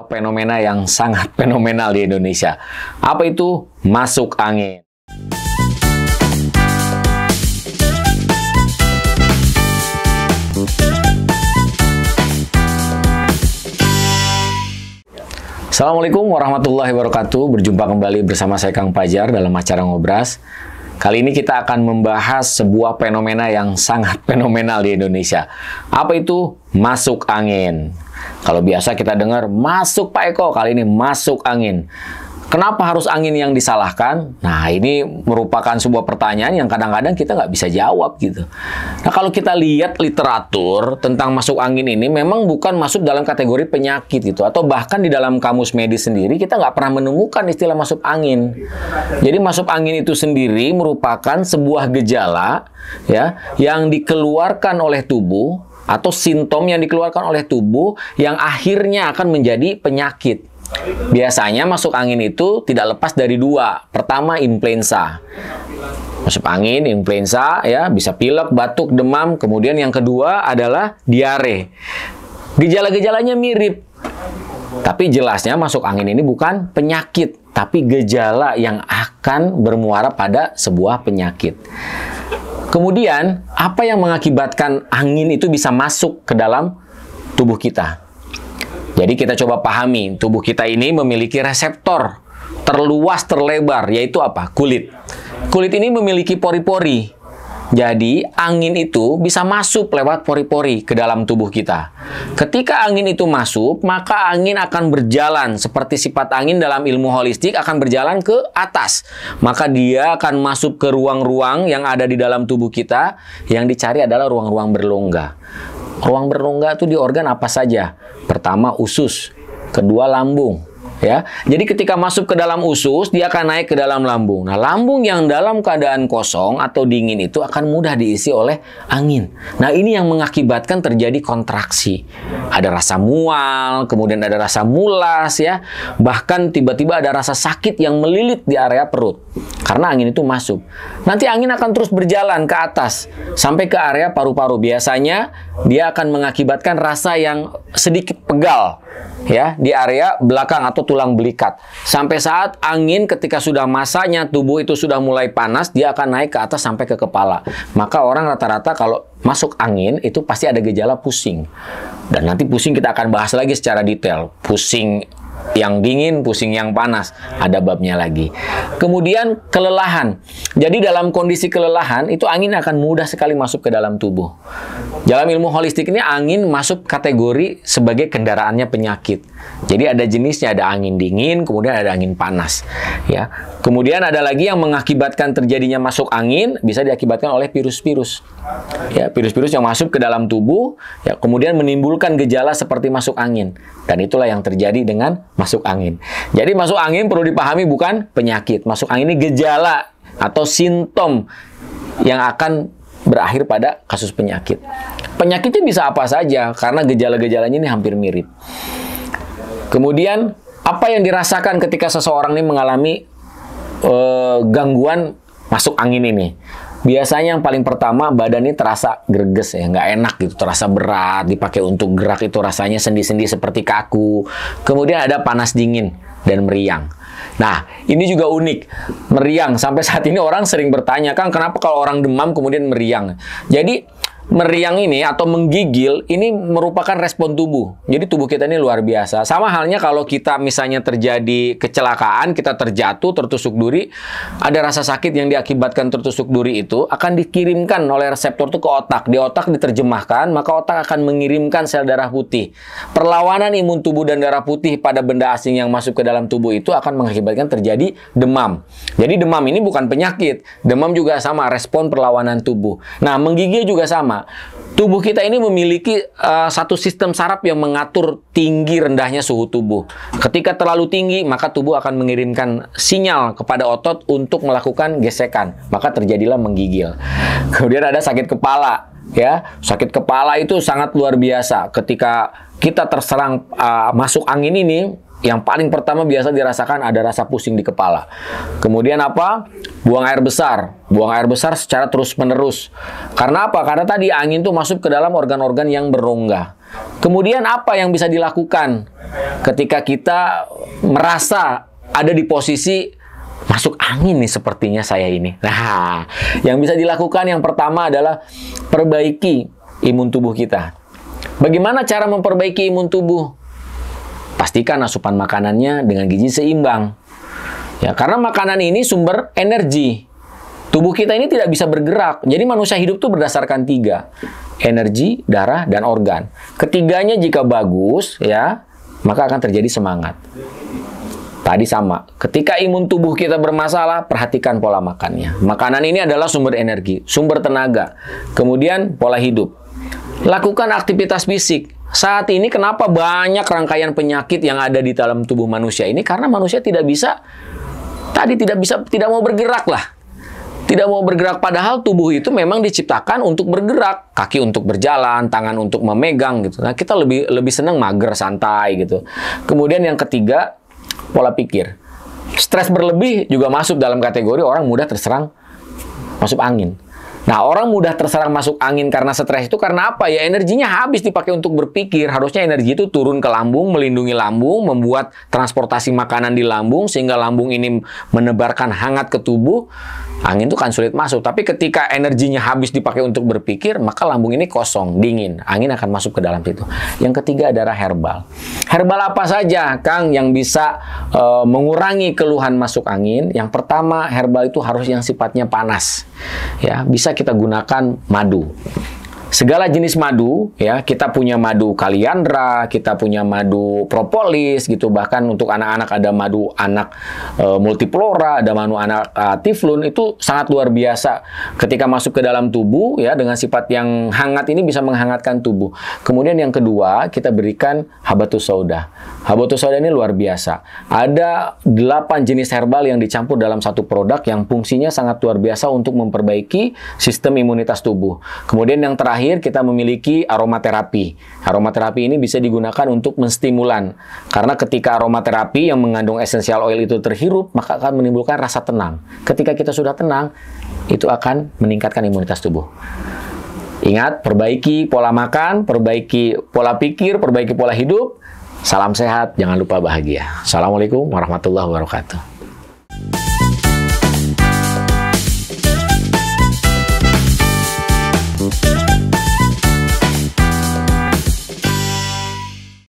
Fenomena yang sangat fenomenal di Indonesia. Apa itu? Masuk angin. Assalamualaikum warahmatullahi wabarakatuh. Berjumpa kembali bersama saya Kang Fajar dalam acara Ngobras. Kali ini kita akan membahas sebuah fenomena yang sangat fenomenal di Indonesia. Apa itu? Masuk angin. Kalau biasa kita dengar, masuk Pak Eko, kali ini masuk angin. Kenapa harus angin yang disalahkan? Nah, ini merupakan sebuah pertanyaan yang kadang-kadang kita nggak bisa jawab gitu. Nah, kalau kita lihat literatur tentang masuk angin ini memang bukan masuk dalam kategori penyakit gitu. Atau bahkan di dalam kamus medis sendiri kita nggak pernah menemukan istilah masuk angin. Jadi masuk angin itu sendiri merupakan sebuah gejala ya yang dikeluarkan oleh tubuh atau simptom yang dikeluarkan oleh tubuh yang akhirnya akan menjadi penyakit. Biasanya masuk angin itu tidak lepas dari dua. Pertama, influenza. Masuk angin, influenza, ya bisa pilek, batuk, demam. Kemudian yang kedua adalah diare. Gejala-gejalanya mirip. Tapi jelasnya masuk angin ini bukan penyakit, tapi gejala yang akan bermuara pada sebuah penyakit. Kemudian, apa yang mengakibatkan angin itu bisa masuk ke dalam tubuh kita? Jadi kita coba pahami, tubuh kita ini memiliki reseptor terluas, terlebar, yaitu apa? Kulit. Kulit ini memiliki pori-pori. Jadi angin itu bisa masuk lewat pori-pori ke dalam tubuh kita. Ketika angin itu masuk, maka angin akan berjalan. Seperti sifat angin dalam ilmu holistik akan berjalan ke atas. Maka dia akan masuk ke ruang-ruang yang ada di dalam tubuh kita. Yang dicari adalah ruang-ruang berrongga. Ruang berrongga itu di organ apa saja? Pertama usus, kedua lambung, ya. Jadi ketika masuk ke dalam usus, dia akan naik ke dalam lambung. Nah, lambung yang dalam keadaan kosong atau dingin itu akan mudah diisi oleh angin. Nah, ini yang mengakibatkan terjadi kontraksi. Ada rasa mual, kemudian ada rasa mulas, ya. Bahkan tiba-tiba ada rasa sakit yang melilit di area perut. Karena angin itu masuk. Nanti angin akan terus berjalan ke atas sampai ke area paru-paru. Biasanya dia akan mengakibatkan rasa yang sedikit pegal ya di area belakang atau tulang belikat. Sampai saat angin ketika sudah masanya tubuh itu sudah mulai panas, dia akan naik ke atas sampai ke kepala. Maka orang rata-rata kalau masuk angin itu pasti ada gejala pusing. Dan nanti pusing kita akan bahas lagi secara detail. Pusing yang dingin, pusing yang panas, ada babnya lagi. Kemudian kelelahan. Jadi dalam kondisi kelelahan itu angin akan mudah sekali masuk ke dalam tubuh. Dalam ilmu holistik ini angin masuk kategori sebagai kendaraannya penyakit. Jadi ada jenisnya, ada angin dingin, kemudian ada angin panas. Ya. Kemudian ada lagi yang mengakibatkan terjadinya masuk angin bisa diakibatkan oleh virus-virus. Ya, virus-virus yang masuk ke dalam tubuh, ya, kemudian menimbulkan gejala seperti masuk angin. Dan itulah yang terjadi dengan masuk angin. Jadi masuk angin perlu dipahami bukan penyakit. Masuk angin ini gejala atau simptom yang akan berakhir pada kasus penyakit. Penyakitnya bisa apa saja karena gejala-gejalanya ini hampir mirip. Kemudian apa yang dirasakan ketika seseorang ini mengalami gangguan masuk angin ini? Biasanya yang paling pertama badan ini terasa greges ya, nggak enak gitu, terasa berat, dipakai untuk gerak itu rasanya sendi-sendi seperti kaku. Kemudian ada panas dingin dan meriang. Nah, ini juga unik, meriang. Sampai saat ini orang sering bertanya, Kang, kenapa kalau orang demam kemudian meriang? Jadi meriang ini atau menggigil ini merupakan respon tubuh. Jadi tubuh kita ini luar biasa. Sama halnya kalau kita misalnya terjadi kecelakaan, kita terjatuh, tertusuk duri, ada rasa sakit yang diakibatkan tertusuk duri itu akan dikirimkan oleh reseptor itu ke otak. Di otak diterjemahkan, maka otak akan mengirimkan sel darah putih. Perlawanan imun tubuh dan darah putih pada benda asing yang masuk ke dalam tubuh itu akan mengakibatkan terjadi demam. Jadi demam ini bukan penyakit. Demam juga sama, respon perlawanan tubuh. Nah, menggigil juga sama. Tubuh kita ini memiliki satu sistem saraf yang mengatur tinggi rendahnya suhu tubuh. Ketika terlalu tinggi, maka tubuh akan mengirimkan sinyal kepada otot untuk melakukan gesekan. Maka terjadilah menggigil. Kemudian ada sakit kepala. Ya, sakit kepala itu sangat luar biasa. Ketika kita terserang masuk angin ini, yang paling pertama biasa dirasakan ada rasa pusing di kepala. Kemudian apa? Buang air besar. Buang air besar secara terus-menerus. Karena apa? Karena tadi angin tuh masuk ke dalam organ-organ yang berrongga. Kemudian apa yang bisa dilakukan ketika kita merasa ada di posisi masuk angin nih sepertinya saya ini. Nah, yang bisa dilakukan yang pertama adalah perbaiki imun tubuh kita. Bagaimana cara memperbaiki imun tubuh? Pastikan asupan makanannya dengan gizi seimbang. Ya, karena makanan ini sumber energi. Tubuh kita ini tidak bisa bergerak. Jadi manusia hidup itu berdasarkan 3. Energi, darah, dan organ. Ketiganya jika bagus, ya, maka akan terjadi semangat. Tadi sama. Ketika imun tubuh kita bermasalah, perhatikan pola makannya. Makanan ini adalah sumber energi, sumber tenaga. Kemudian pola hidup. Lakukan aktivitas fisik. Saat ini kenapa banyak rangkaian penyakit yang ada di dalam tubuh manusia ini? Karena manusia tidak mau bergerak lah. Tidak mau bergerak, padahal tubuh itu memang diciptakan untuk bergerak. Kaki untuk berjalan, tangan untuk memegang gitu. Nah, kita lebih senang mager, santai gitu. Kemudian yang ketiga, pola pikir. Stres berlebih juga masuk dalam kategori orang mudah terserang masuk angin. Nah, orang mudah terserang masuk angin karena stres itu karena apa? Ya, energinya habis dipakai untuk berpikir. Harusnya energi itu turun ke lambung, melindungi lambung, membuat transportasi makanan di lambung, sehingga lambung ini menebarkan hangat ke tubuh. Angin itu kan sulit masuk. Tapi ketika energinya habis dipakai untuk berpikir, maka lambung ini kosong, dingin. Angin akan masuk ke dalam situ. Yang ketiga adalah herbal. Herbal apa saja, Kang, yang bisa mengurangi keluhan masuk angin? Yang pertama, herbal itu harus yang sifatnya panas. Ya, bisa kita gunakan madu. Segala jenis madu, ya, kita punya madu kaliandra, kita punya madu propolis, gitu. Bahkan untuk anak-anak ada madu anak multiflora, ada madu anak tiflun, itu sangat luar biasa. Ketika masuk ke dalam tubuh, ya, dengan sifat yang hangat ini bisa menghangatkan tubuh. Kemudian yang kedua, kita berikan habatus sauda. Habatus sauda ini luar biasa. Ada 8 jenis herbal yang dicampur dalam satu produk yang fungsinya sangat luar biasa untuk memperbaiki sistem imunitas tubuh. Kemudian yang terakhir, kita memiliki aromaterapi. Aromaterapi ini bisa digunakan untuk menstimulan. Karena ketika aromaterapi yang mengandung essential oil itu terhirup, maka akan menimbulkan rasa tenang. Ketika kita sudah tenang, itu akan meningkatkan imunitas tubuh. Ingat, perbaiki pola makan, perbaiki pola pikir, perbaiki pola hidup. Salam sehat, jangan lupa bahagia. Assalamualaikum warahmatullahi wabarakatuh.